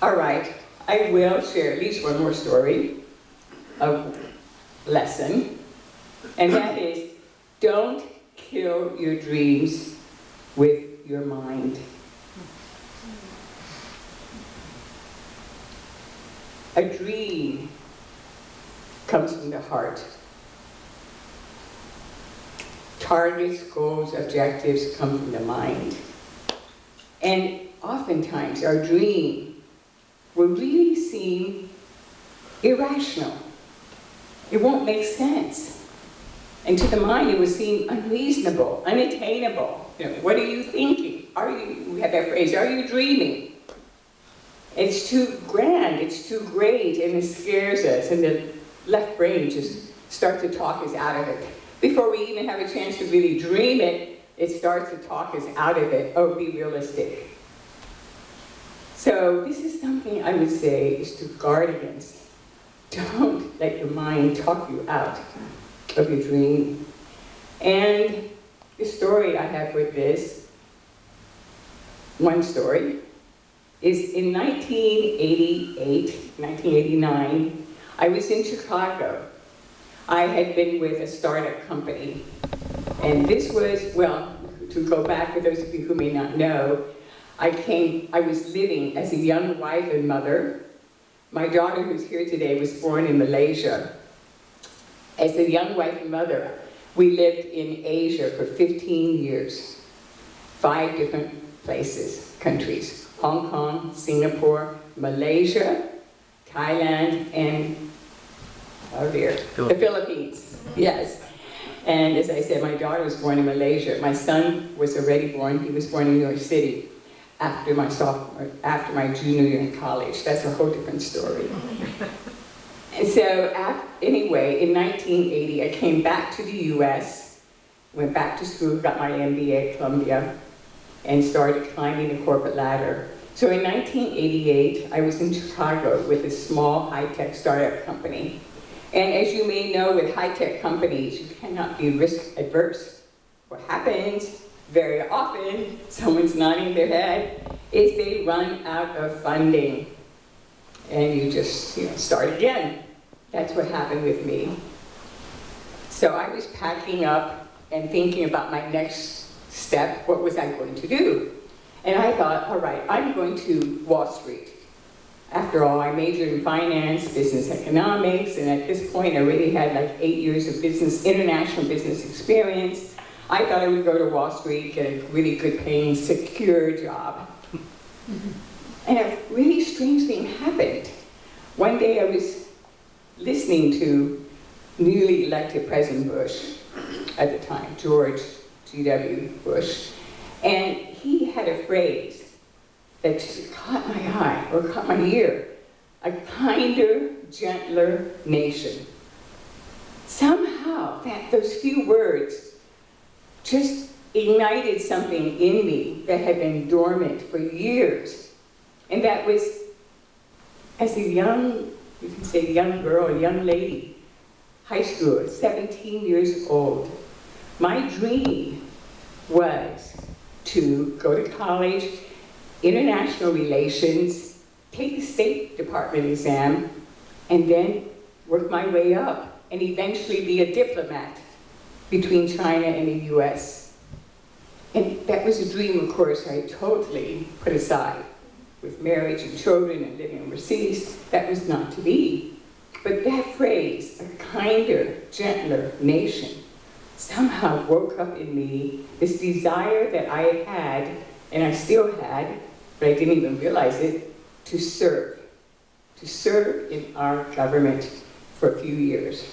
All right, I will share at least one more story, a lesson, and that is, don't kill your dreams with your mind. A dream comes from the heart. Targets, goals, objectives come from the mind. And oftentimes our dream will really seem irrational. It won't make sense. And to the mind it will seem unreasonable, unattainable. You know, what are you thinking? We have that phrase, are you dreaming? It's too grand, it's too great, and it scares us, and the left brain just starts to talk us out of it. Before we even have a chance to really dream it, it starts to talk us out of it. Oh, be realistic. So this is something I would say is to guard against. Don't let your mind talk you out of your dream. And the story I have with this, one story, is in 1989, I was in Chicago. I had been with a startup company. And this was, well, to go back for those of you who may not know, I was living as a young wife and mother. My daughter, who's here today, was born in Malaysia. As a young wife and mother, we lived in Asia for 15 years. 5 different places, countries. Hong Kong, Singapore, Malaysia, Thailand, and the Philippines. Yes. And as I said, my daughter was born in Malaysia. My son was already born. He was born in New York City after my junior year in college. That's a whole different story. And so anyway, in 1980, I came back to the US, went back to school, got my MBA at Columbia, and started climbing the corporate ladder. So in 1988, I was in Chicago with a small high-tech startup company. And as you may know, with high-tech companies, you cannot be risk adverse. What happens very often, someone's nodding their head, is they run out of funding. And you just, start again. That's what happened with me. So I was packing up and thinking about my next step. What was I going to do? And I thought, all right, I'm going to Wall Street. After all, I majored in finance, business economics, and at this point I already had like 8 years of international business experience. I thought I would go to Wall Street, get a really good paying, secure job. And a really strange thing happened. One day I was listening to newly elected President Bush at the time, George G.W. Bush, and he had a phrase that just caught my eye, or caught my ear. A kinder, gentler nation. Somehow, those few words just ignited something in me that had been dormant for years. And that was, as a young, you can say young girl, a young lady, high school, 17 years old, my dream was to go to college, international relations, take the State Department exam, and then work my way up, and eventually be a diplomat between China and the US. And that was a dream, of course, I totally put aside. With marriage and children and living overseas, that was not to be. But that phrase, a kinder, gentler nation, somehow woke up in me this desire that I had, and I still had, but I didn't even realize it, to serve in our government for a few years.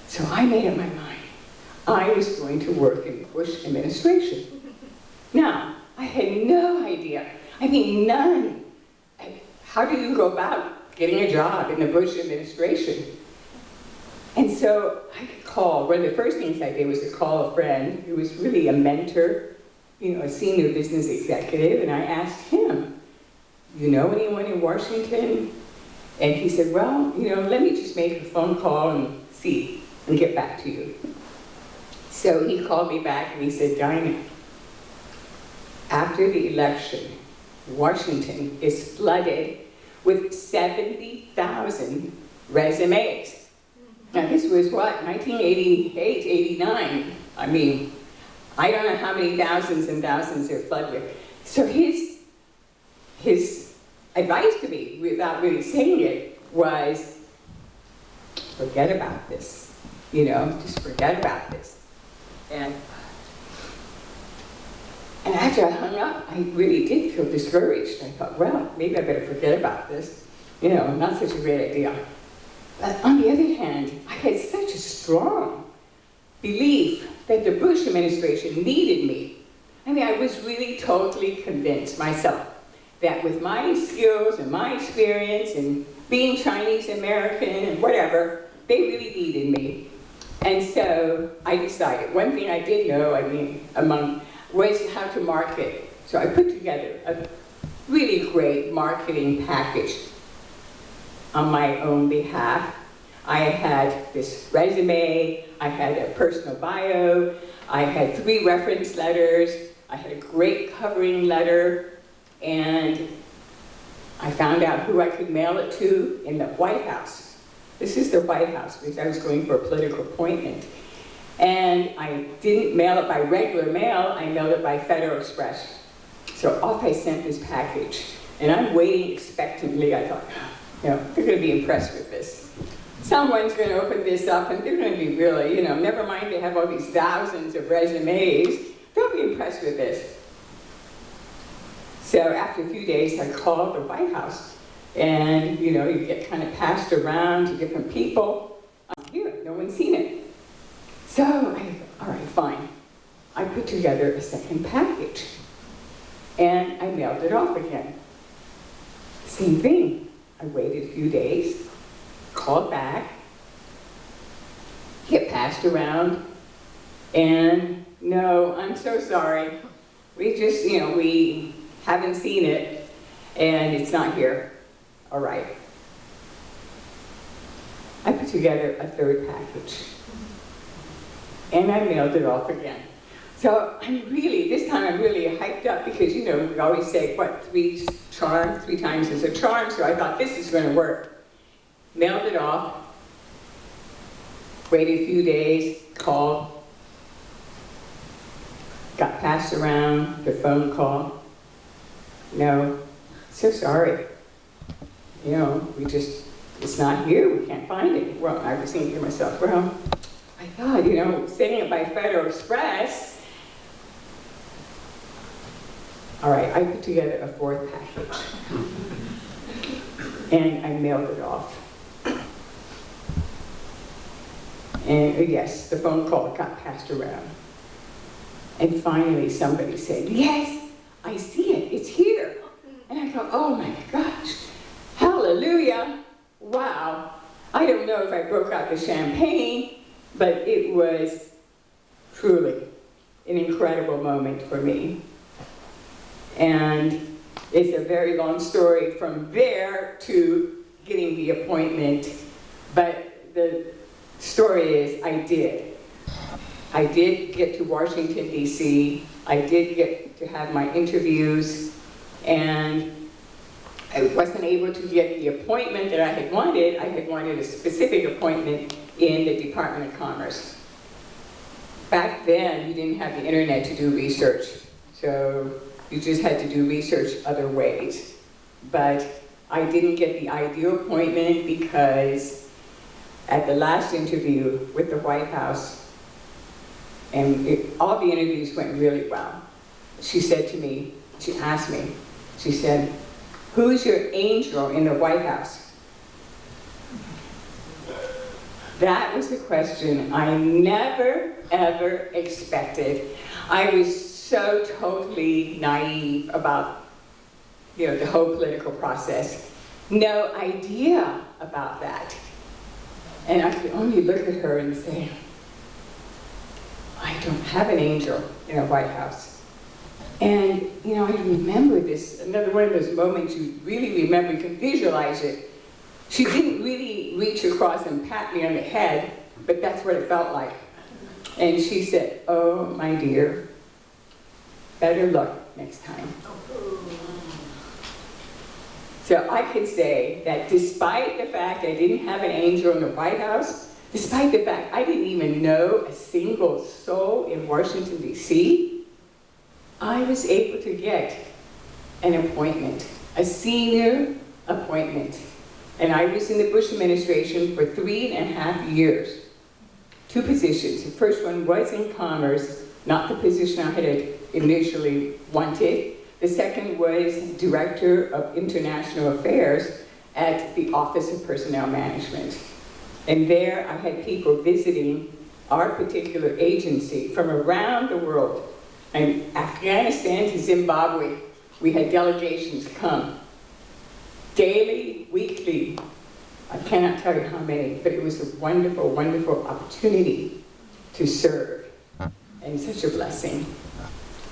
So I made up my mind. I was going to work in the Bush administration. Now, I had no idea, I mean none. How do you go about getting a job in the Bush administration? And so I called, one of the first things I did was to call a friend who was really a mentor, a senior business executive, and I asked him, you know anyone in Washington? And he said, well, let me just make a phone call and see, and get back to you. So he called me back and he said, Dinah, after the election, Washington is flooded with 70,000 resumes. Now this was what, 1988, 89? I mean, I don't know how many thousands and thousands they're flooded with. So his advice to me, without really saying it, was, forget about this. You know, just forget about this. And after I hung up, I really did feel discouraged. I thought, well, maybe I better forget about this. You know, not such a great idea. But on the other hand, I had such a strong belief that the Bush administration needed me. I mean, I was really totally convinced myself that with my skills and my experience and being Chinese American and whatever, they really needed me. And so I decided, one thing I did know, I mean, was how to market. So I put together a really great marketing package on my own behalf. I had this resume, I had a personal bio, I had 3 reference letters, I had a great covering letter, and I found out who I could mail it to in the White House. This is the White House because I was going for a political appointment. And I didn't mail it by regular mail, I mailed it by Federal Express. So off I sent this package. And I'm waiting expectantly. I thought, you know, they're going to be impressed with this. Someone's going to open this up and they're going to be really, you know, never mind they have all these thousands of resumes, they'll be impressed with this. So after a few days, I called the White House. And, you know, you get kind of passed around to different people. Here, no one's seen it. So I thought, all right, fine. I put together a second package. And I mailed it off again. Same thing. I waited a few days, called back, get passed around, and no, I'm so sorry. We just, you know, we haven't seen it, and it's not here. All right. I put together a third package. And I mailed it off again. So this time I'm really hyped up because, you know, we always say, what, 3 times is a charm, so I thought this is going to work. Mailed it off, waited a few days, called, got passed around, the phone call. No, so sorry. You know, it's not here, we can't find it. Well, I was thinking to myself, well, I thought, you know, sending it by Federal Express. All right, I put together a 4th package. And I mailed it off. And yes, the phone call got passed around. And finally somebody said, yes, I see it, it's here. And I thought, oh my gosh, hallelujah, wow. I don't know if I broke out the champagne, but it was truly an incredible moment for me. And it's a very long story from there to getting the appointment, but the story is I did. I did get to Washington, D.C. I did get to have my interviews, and I wasn't able to get the appointment that I had wanted. I had wanted a specific appointment in the Department of Commerce. Back then, you didn't have the internet to do research, so you just had to do research other ways. But I didn't get the ideal appointment because at the last interview with the White House, and all the interviews went really well, she said to me, she asked me, she said, who's your angel in the White House? That was the question I never, ever expected. I was so totally naive about, you know, the whole political process. No idea about that. And I could only look at her and say, I don't have an angel in a White House. And, you know, I remember this, another one of those moments you really remember, you can visualize it. She didn't really reach across and pat me on the head, but that's what it felt like. And she said, oh, my dear, better luck next time. So So I can say that despite the fact I didn't have an angel in the White House, despite the fact I didn't even know a single soul in Washington, D.C., I was able to get an appointment, a senior appointment. And I was in the Bush administration for 3.5 years. 2 positions. The first one was in commerce, not the position I had initially wanted. The second was Director of International Affairs at the Office of Personnel Management. And there I had people visiting our particular agency from around the world. And Afghanistan to Zimbabwe, we had delegations come. Daily, weekly, I cannot tell you how many, but it was a wonderful, wonderful opportunity to serve, and such a blessing.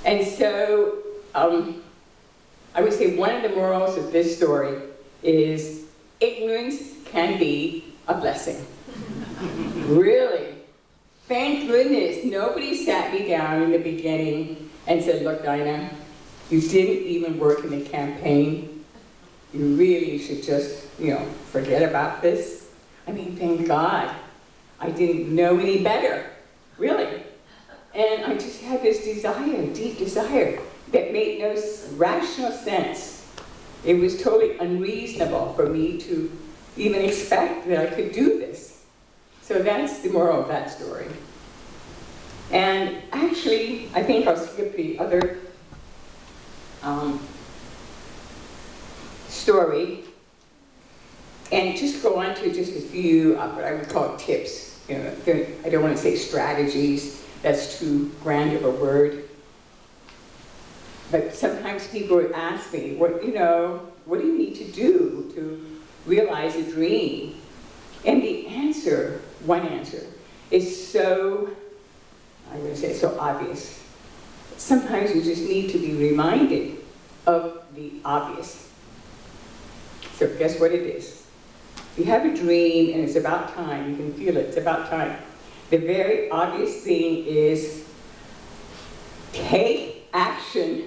And so, I would say one of the morals of this story is ignorance can be a blessing. Really. Thank goodness nobody sat me down in the beginning and said, look, Dinah, you didn't even work in the campaign. You really should just, forget about this. I mean, thank God. I didn't know any better, really. And I just had this desire, deep desire, that made no rational sense. It was totally unreasonable for me to even expect that I could do this. So that's the moral of that story. And actually, I think I'll skip the other story and just go on to just a few what I would call tips. I don't want to say strategies, that's too grand of a word. But sometimes people would ask me, what do you need to do to realize a dream? And the answer, one answer, is so, I'm going to say so obvious. Sometimes you just need to be reminded of the obvious. So guess what it is? If you have a dream and it's about time, you can feel it, it's about time. The very obvious thing is take action.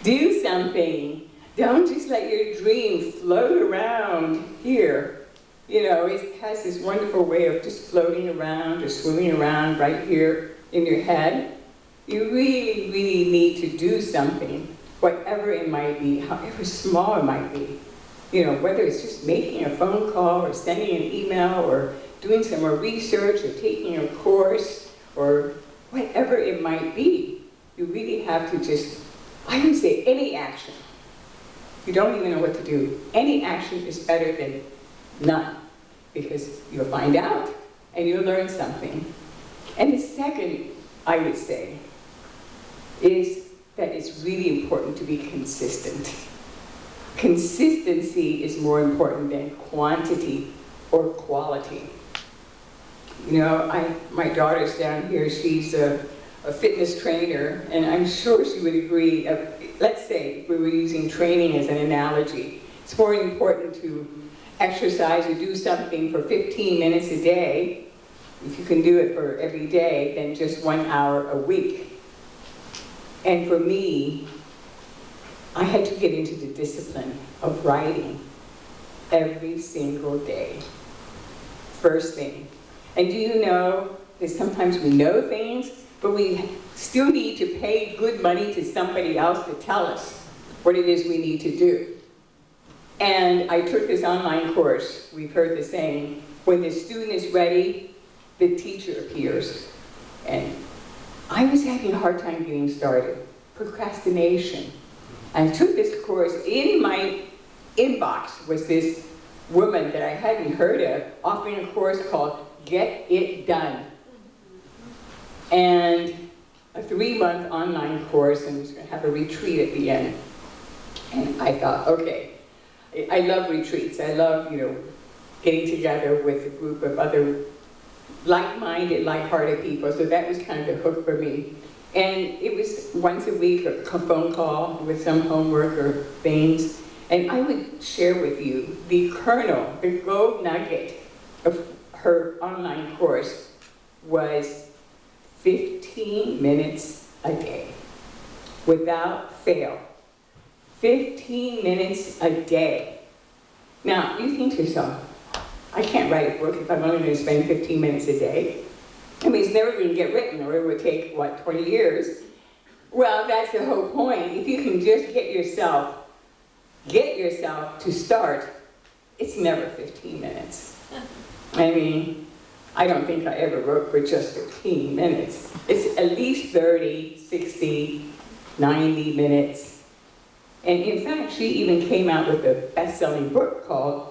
Do something. Don't just let your dream float around here. It has this wonderful way of just floating around or swimming around right here in your head. You really, really need to do something, whatever it might be, however small it might be. Whether it's just making a phone call or sending an email or doing some more research or taking a course or whatever it might be, you really have to just, I would say any action. You don't even know what to do. Any action is better than none, because you'll find out and you'll learn something. And the second, I would say, is that it's really important to be consistent. Consistency is more important than quantity or quality. My daughter's down here, she's a fitness trainer, and I'm sure she would agree. Let's say we were using training as an analogy. It's more important to exercise or do something for 15 minutes a day, if you can do it for every day, than just 1 hour a week. And for me, I had to get into the discipline of writing every single day. First thing. And do you know that sometimes we know things, but we still need to pay good money to somebody else to tell us what it is we need to do. And I took this online course. We've heard the saying, when the student is ready, the teacher appears. And I was having a hard time getting started. Procrastination. I took this course. In my inbox was this woman that I hadn't heard of offering a course called Get It Done. And a 3-month online course, and was going to have a retreat at the end. And I thought, okay, I love retreats. I love, getting together with a group of other like-minded, like-hearted people. So that was kind of the hook for me. And it was once a week, a phone call with some homework or things. And I would share with you the kernel, the gold nugget of her online course was 15 minutes a day, without fail. 15 minutes a day. Now, you think to yourself, I can't write a book if I'm only going to spend 15 minutes a day. I mean, it's never going to get written, or it would take, what, 20 years? Well, that's the whole point. If you can just get yourself to start, it's never 15 minutes. I mean, I don't think I ever wrote for just 15 minutes. It's at least 30, 60, 90 minutes. And in fact, she even came out with a best-selling book called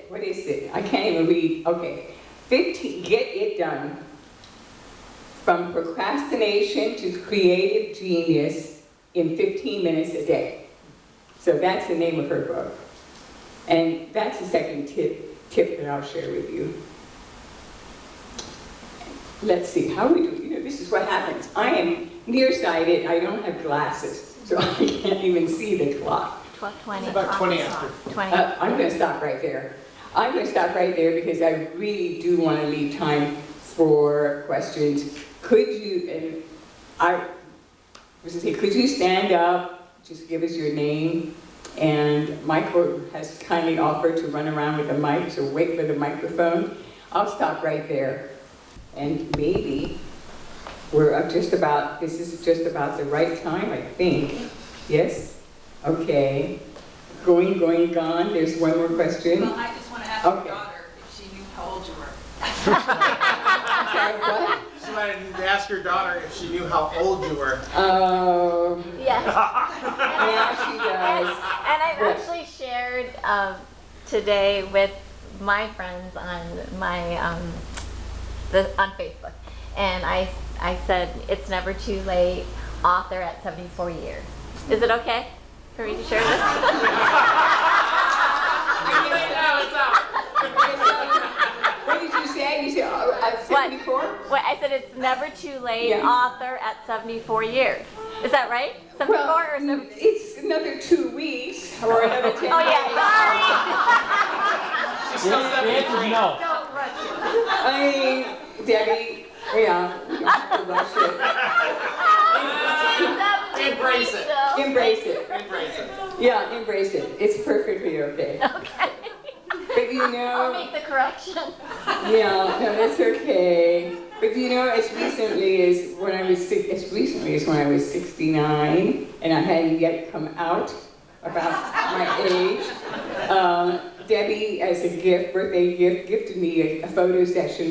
what is it? I can't even read. Okay, Get It Done. From Procrastination to Creative Genius in 15 minutes a day. So that's the name of her book. And that's the second tip that I'll share with you. Let's see, how we do. You know, this is what happens. I am nearsighted. I don't have glasses, so I can't even see the clock. 12:20. It's about 20 after. 20. I'm going to stop right there. I'm going to stop right there because I really do want to leave time for questions. Could you, and I was going to say, could you stand up, just give us your name? And Michael has kindly offered to run around with a mic, so wait for the microphone. I'll stop right there. And maybe we're up just about, this is just about the right time, I think. Yes? Okay. Going, gone. There's one more question. Well, I just want to ask Okay. your daughter if she knew how old you were. Sorry, what? She wanted to ask your daughter if she knew how old you were. Yes. Yeah, she does. And I've What? actually shared today with my friends on my on Facebook, and I said it's never too late. Author at 74 years. Is it okay for me to share this? What did you say? You said at 74? What? I said it's never too late. Yeah. Author at 74 years. Is that right? 74 or 74? It's another 2 weeks or another 10 Oh yeah, sorry. She's still 73. No. Don't rush it. I mean, Debbie, yeah, you don't have to rush it. Embrace it. Embrace it. Embrace it. Yeah, embrace it. It's perfectly okay. Okay. But you I'll know, make the correction. yeah, no, that's okay. But you know, as recently as when I was 69, and I hadn't yet come out about my age, Debbie, as a gift, birthday gift, gifted me a photo session